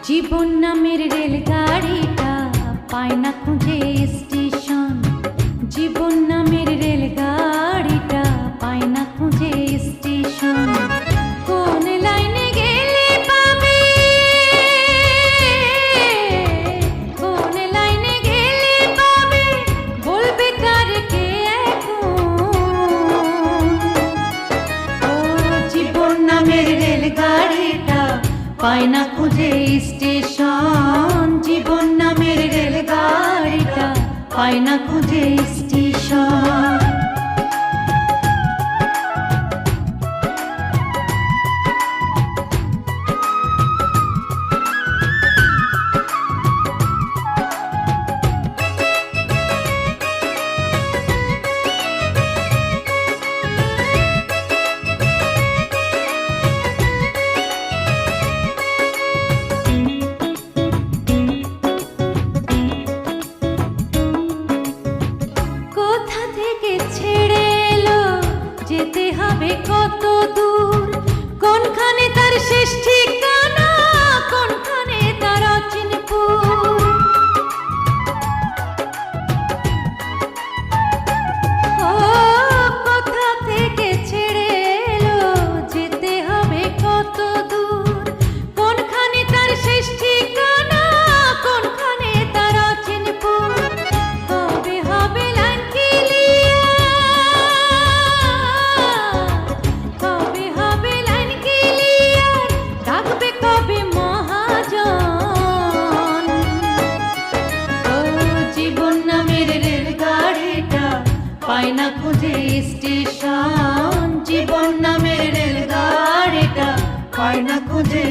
জীবন নামের রেলগাড়িটা পায় না খুঁজে স্টেশন। জীবন নামের রেলগাড়িটা পায় না খুঁজে স্টেশন। কোন লাইনে গেলে পাবে, কোন লাইনে গেলে পাবে, বলবে কার কে এখন। ও জীবন নামের রেলগাড়িটা পায় না খুঁজে স্টেশন। জীবন নামের রেলগাড়িটা পায় না খুঁজে স্টেশন। যেতে হবে কত দূর, কোনখানে তার শেষ ঠিকানা, কোনখানে তার অচিনপুর। ও কোথা থেকে ছেড়ে এলো, যেতে হবে কত দূর, কোনখানে তার শেষ ঠিকানা, কোনখানে তার অচিনপুর। কবে হবে লাইন ক্লিয়ার, কবে হবে লাইন ক্লিয়ার, ডাকবে কবে মহাজন। ও জীবন নামের রেলগাড়িটা পায় না খুঁজে স্টেশন। জীবন নামের রেলগাড়িটা পায় না খুঁজে